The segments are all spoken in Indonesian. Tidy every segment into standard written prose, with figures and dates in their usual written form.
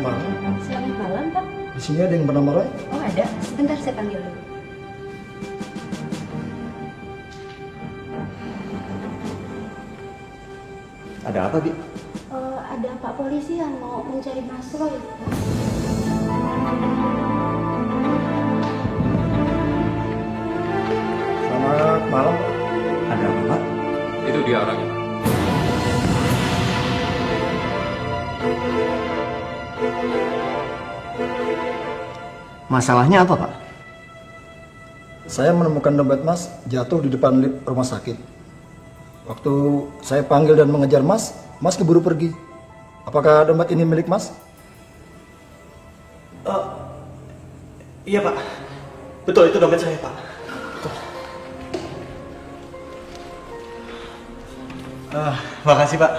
malam. Selamat malam, Pak. Di sini ada yang bernama Roy? Oh, ada. Sebentar saya panggil dulu. Ada apa, Bi? Ada Pak polisi yang mau mencari Mas Roy. Selamat malam. Ada apa, Pak? Itu dia orangnya, Pak. Masalahnya apa, Pak? Saya menemukan dompet Mas jatuh di depan lift rumah sakit. Waktu saya panggil dan mengejar Mas, Mas keburu pergi. Apakah dompet ini milik Mas? Iya, Pak. Betul, itu dompet saya, Pak. Makasih, Pak.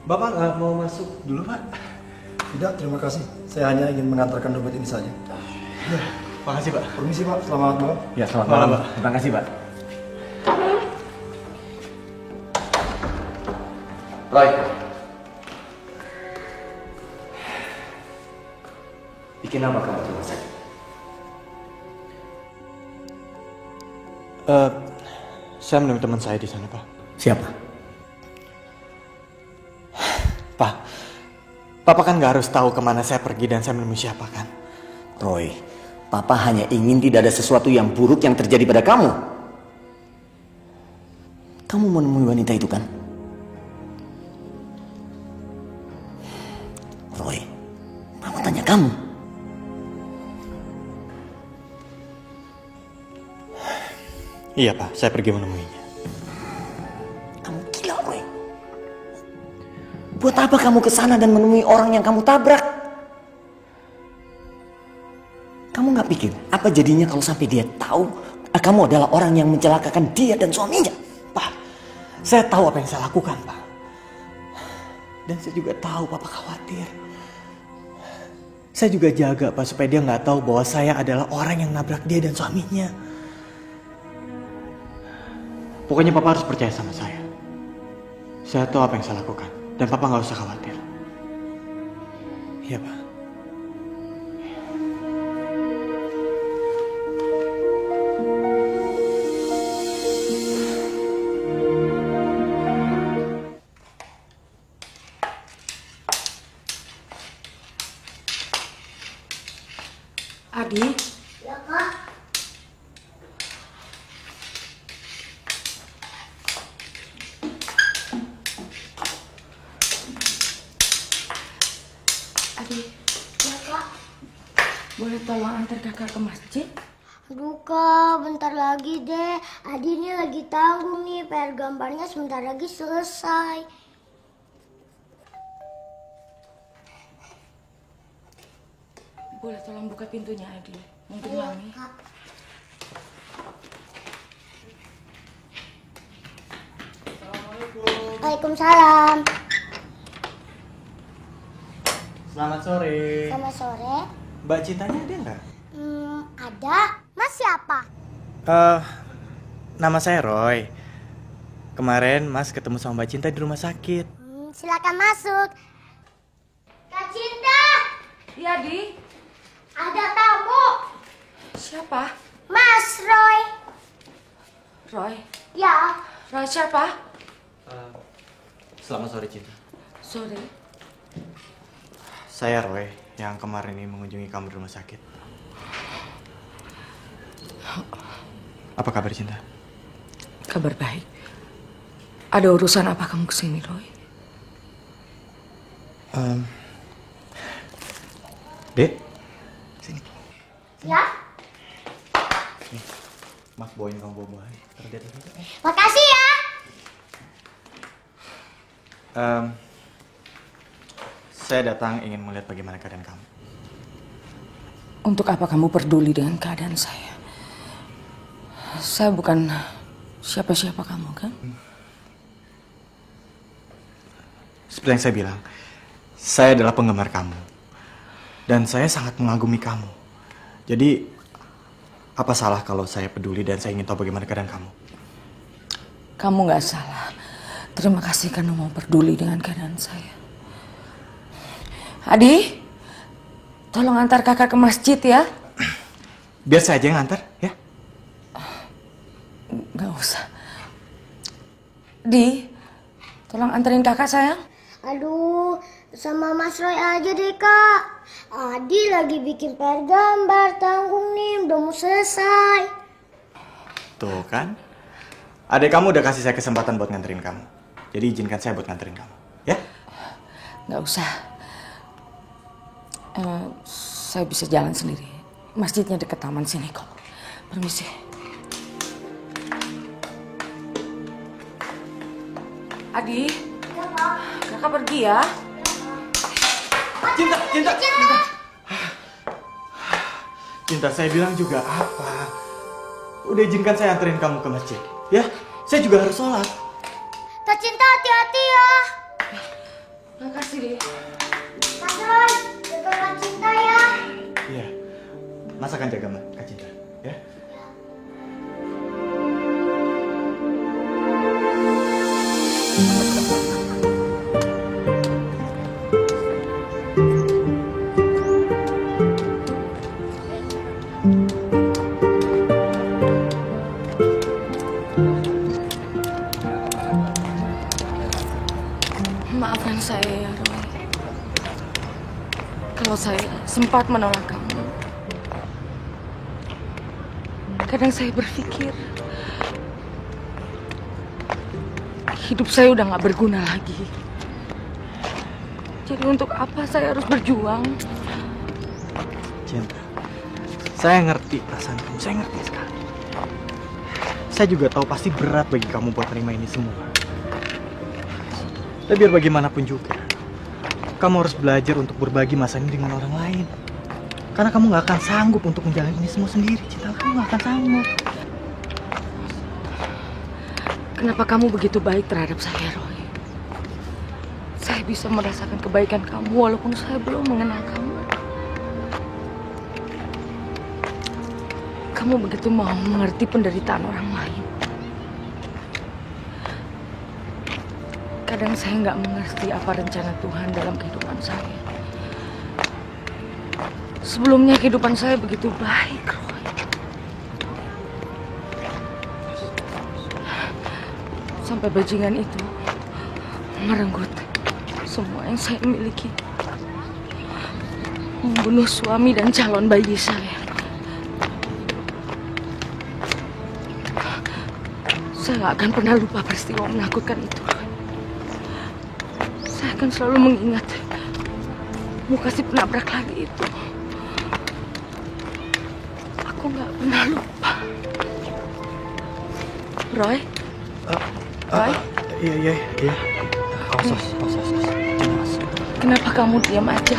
Bapak nggak mau masuk dulu, Pak? Tidak, terima kasih. Saya hanya ingin mengantarkan dompet ini saja. Ya, makasih, Pak. Permisi, Pak. Selamat malam. Ya, selamat malam, Pak. Terima kasih, Pak. Roy, Bikin apa kamu di rumah sakit? Saya menemui teman saya di sana, Pak. Siapa? Pak, Papa kan nggak harus tahu kemana saya pergi dan saya menemui siapa kan? Roy, Papa hanya ingin tidak ada sesuatu yang buruk yang terjadi pada kamu. Kamu menemui wanita itu kan? Roy, Papa tanya kamu. Iya, Pak, saya pergi menemuinya. Kamu gila, Roy. Buat apa kamu ke sana dan menemui orang yang kamu tabrak? Kamu nggak pikir apa jadinya kalau sampai dia tahu kamu adalah orang yang mencelakakan dia dan suaminya? Pak, saya tahu apa yang saya lakukan, Pak. Dan saya juga tahu Papa khawatir. Saya juga jaga, Pak, supaya dia nggak tahu bahwa saya adalah orang yang nabrak dia dan suaminya. Pokoknya Papa harus percaya sama saya. Saya tahu apa yang saya lakukan. Dan Papa nggak usah khawatir. Iya, Pak. Adi? Ya, Kak. Adi, Ya, Kak. boleh tolong antar kakak ke masjid? Aduh, Kak, bentar lagi deh. Adi ini lagi tanggung nih, PR gambarnya sebentar lagi selesai. Boleh tolong buka pintunya, Adi? Untuk Iya, Mami. Kak. Waalaikumsalam. Selamat sore. Selamat sore. Mbak Cintanya ada nggak? Ada. Mas siapa? Nama saya Roy. Kemarin Mas ketemu sama Mbak Cinta di rumah sakit. Silakan masuk. Kak Cinta, Iya, Adi. ada tamu. Siapa? Mas Roy. Roy. Ya. Roy siapa? Selamat sore Cinta. Sore. Saya Roy yang kemarin ini mengunjungi kamu di rumah sakit. Apa kabar Cinta? Kabar baik. Ada urusan apa kamu kesini, Roy? Dek, sini. Ya. Nih, Mas bawain kamu buah-buahan. Taruh di atas meja. Makasih ya. Saya datang ingin melihat bagaimana keadaan kamu. Untuk apa kamu peduli dengan keadaan saya? Saya bukan siapa-siapa kamu, kan? Seperti yang saya bilang, saya adalah penggemar kamu. Dan saya sangat mengagumi kamu. Jadi, apa salah kalau saya peduli dan saya ingin tahu bagaimana keadaan kamu? Kamu gak salah. Terima kasih karena mau peduli dengan keadaan saya. Adi, Tolong antar kakak ke masjid ya. Biar saya aja yang nganter, ya. Nggak usah. Di, tolong anterin kakak sayang. Aduh, sama Mas Roy aja deh kak. Adi lagi bikin PR gambar, tanggung nih, udah mau selesai. Tuh kan. Adek kamu udah kasih saya kesempatan buat nganterin kamu. Jadi izinkan saya buat nganterin kamu, ya? Nggak usah. Saya bisa jalan sendiri. Masjidnya deket taman sini kok. Permisi. Adi, kakak pergi ya. Cinta, saya bilang juga apa? Udah izinkan saya anterin kamu ke masjid, ya? Saya juga harus sholat. Kak Cinta hati-hati ya. Makasih, Di. Mas Roy, jaga Kak Cinta ya. Iya, Mas akan jaga Kak Cinta, ya? Maafkan saya ya, Roy. Kalau saya sempat menolak kamu. Kadang saya berpikir, hidup saya udah gak berguna lagi. Jadi untuk apa saya harus berjuang? Cinta, saya ngerti perasaan kamu, saya ngerti sekali. Saya juga tahu pasti berat bagi kamu buat terima ini semua. Tapi biar bagaimanapun juga, kamu harus belajar untuk berbagi masa ini dengan orang lain. Karena kamu gak akan sanggup untuk menjalani ini semua sendiri, Cinta. Kamu gak akan sanggup. Kenapa kamu begitu baik terhadap saya, Roy? Saya bisa merasakan kebaikan kamu walaupun saya belum mengenal kamu. Kamu begitu mau mengerti penderitaan orang lain. Kadang saya nggak mengerti apa rencana Tuhan dalam kehidupan saya. Sebelumnya kehidupan saya begitu baik, Roy. Sampai bajingan itu merenggut semua yang saya miliki. Membunuh suami dan calon bayi saya. Saya nggak akan pernah lupa peristiwa menakutkan itu. Saya akan selalu mengingat muka si penabrak lari itu. Aku nggak pernah lupa. Roy? Roy? Iya. Awas. Kenapa kamu diam aja?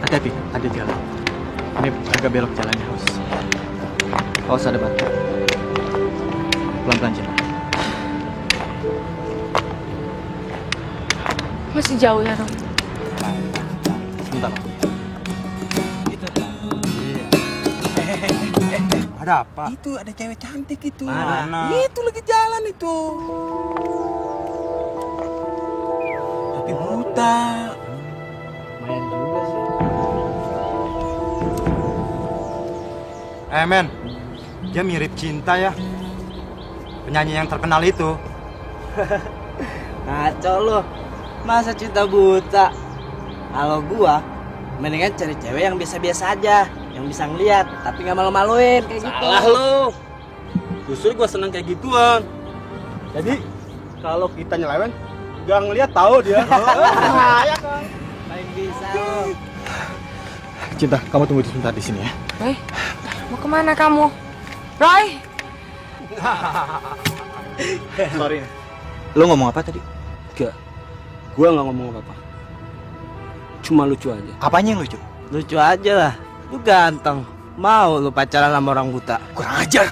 Hati-hati, ada jalan. Ini agak belok jalannya, awas ada batu. Pelan-pelan, Cinta. Masih jauh ya, Roy? Sebentar. Ada apa? Itu ada cewek cantik itu. Mana? Itu lagi jalan itu. Tapi buta. Main juga sih. Men, dia mirip Cinta ya. Penyanyi yang terkenal itu. Ngaco lo. Masa Cinta buta? Kalau gua mendingan cari cewek yang biasa-biasa aja, yang bisa ngeliat tapi nggak malu-maluin kayak gitu. Salah lo. Justru gua seneng kayak gituan. Jadi kalau kita nyeleweng, gak ngeliat tahu dia. Ya kan? Paling bisa lo. Cinta, kamu tunggu sebentar di sini ya. Roy, mau kemana kamu? Roy? Sorry. Lo ngomong apa tadi? Gak. Gua nggak ngomong apa-apa. Cuma lucu aja. Apanya yang lucu? Lucu aja lah. Lu ganteng. Mau lu pacaran sama orang buta? Kurang ajar.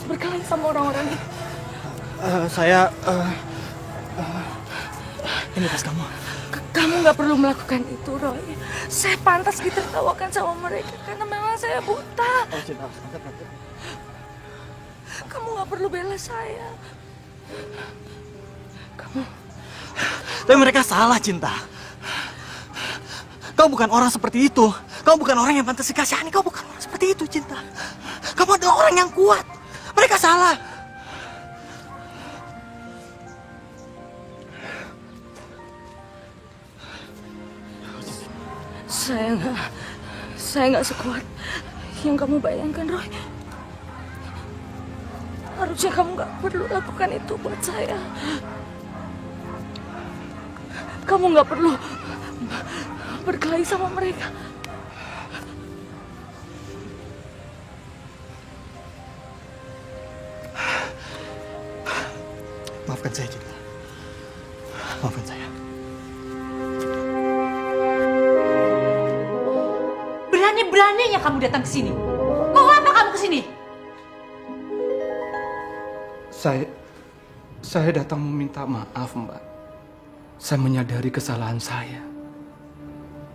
berkelahi sama orang-orang itu. Ini tas kamu. Kamu nggak perlu melakukan itu, Roy. Saya pantas ditertawakan sama mereka karena memang saya buta. Kamu nggak perlu bela saya. Tapi mereka salah, Cinta. Kau bukan orang seperti itu. Kau bukan orang yang pantas dikasihani. Kau bukan orang seperti itu, Cinta. Kamu adalah orang yang kuat. Mereka salah. Saya nggak sekuat yang kamu bayangkan, Roy. Harusnya kamu nggak perlu lakukan itu buat saya. Kamu nggak perlu berkelahi sama mereka. Maafkan saya, Cinta. Maafkan saya. Berani-beraninya kamu datang ke sini. Mau apa kamu ke sini? Saya datang meminta maaf, Mbak. Saya menyadari kesalahan saya.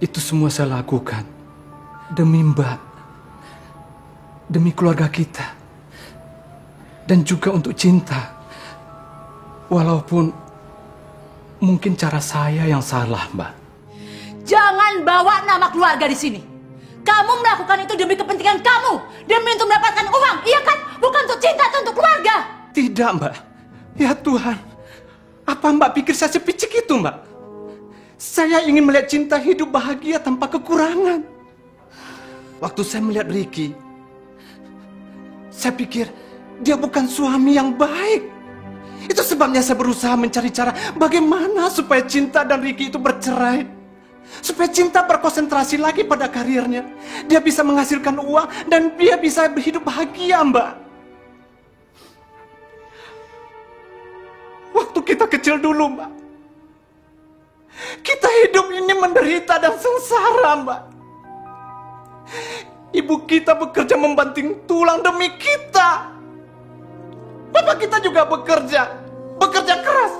Itu semua saya lakukan demi Mbak, demi keluarga kita, dan juga untuk Cinta. Walaupun mungkin cara saya yang salah, Mbak. Jangan bawa nama keluarga di sini. Kamu melakukan itu demi kepentingan kamu, demi untuk mendapatkan uang, iya kan? Bukan untuk Cinta atau untuk keluarga. Tidak, Mbak. Ya Tuhan, apa Mbak pikir saya sepicik itu, Mbak? Saya ingin melihat Cinta hidup bahagia tanpa kekurangan. Waktu saya melihat Ricky, saya pikir dia bukan suami yang baik. Itu sebabnya saya berusaha mencari cara bagaimana supaya Cinta dan Ricky itu bercerai. Supaya Cinta berkonsentrasi lagi pada karirnya. Dia bisa menghasilkan uang dan dia bisa berhidup bahagia, Mbak. Waktu kita kecil dulu, Mbak, kita hidup ini menderita dan sengsara, Mbak. Ibu kita bekerja membanting tulang demi kita. Bapak kita juga bekerja keras,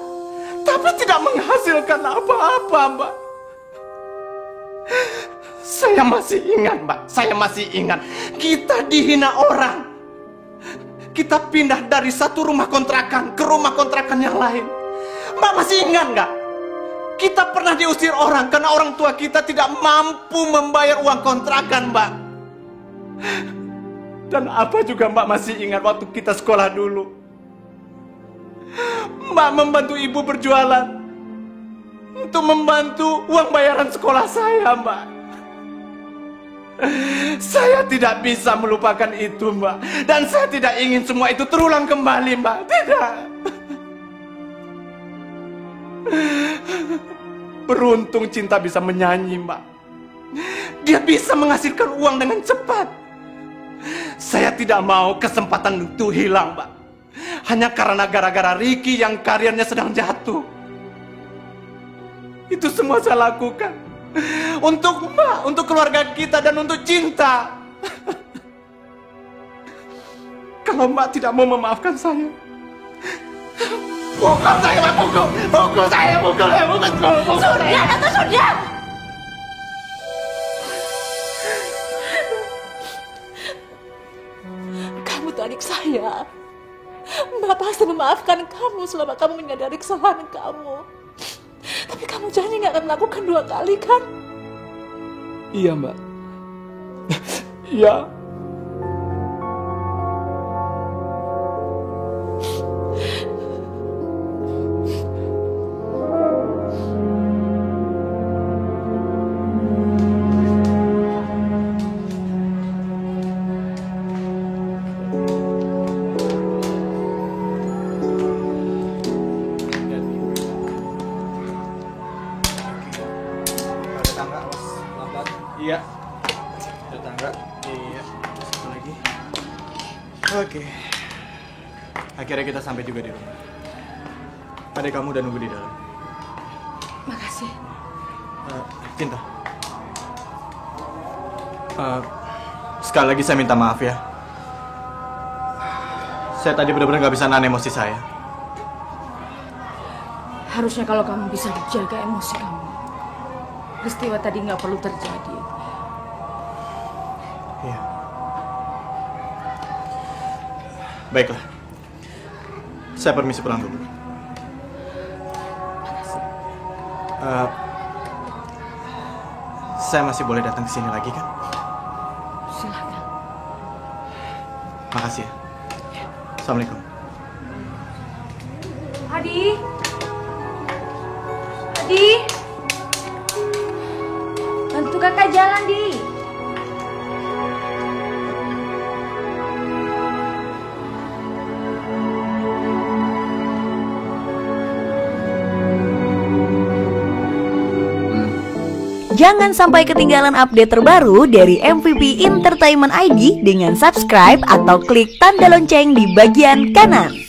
tapi tidak menghasilkan apa-apa, Mbak. Saya masih ingat, Mbak. Saya masih ingat. Kita dihina orang. Kita pindah dari satu rumah kontrakan ke rumah kontrakan yang lain. Mbak masih ingat nggak? Kita pernah diusir orang karena orang tua kita tidak mampu membayar uang kontrakan, Mbak. Dan apa juga Mbak masih ingat waktu kita sekolah dulu? Mbak membantu ibu berjualan untuk membantu uang bayaran sekolah saya, Mbak. Saya tidak bisa melupakan itu, Mbak. Dan saya tidak ingin semua itu terulang kembali, Mbak. Tidak. Beruntung Cinta bisa menyanyi, Mbak. Dia bisa menghasilkan uang dengan cepat. Saya tidak mau kesempatan itu hilang, Mbak. Hanya karena gara-gara Ricky yang karirnya sedang jatuh. Itu semua saya lakukan untuk Mbak, untuk keluarga kita, dan untuk Cinta. Kalau Mbak tidak mau memaafkan saya, pukul saya, Mbak, pukul saya, pukul. Sudah, Tante, sudah. Kamu tuh adik saya. Mbak pasti memaafkan kamu selama kamu menyadari kesalahan kamu. Tapi kamu janji nggak akan melakukan 2 kali, kan? Iya, Mbak. Iya. Iya. Ada tangga. Iya. Satu lagi. Oke. Akhirnya kita sampai juga di rumah. Adik kamu udah nunggu di dalam. Makasih. Cinta. Sekali lagi saya minta maaf ya. Saya tadi benar-benar nggak bisa nahan emosi saya. Harusnya kalau kamu bisa jaga emosi kamu, peristiwa tadi nggak perlu terjadi. Iya. Baiklah. Saya permisi pulang dulu. Saya masih boleh datang ke sini lagi kan? Silakan. Makasih ya. Assalamualaikum. Adi. Adi. Bantu kakak jalan, Di. Jangan sampai ketinggalan update terbaru dari MVP Entertainment ID dengan subscribe atau klik tanda lonceng di bagian kanan.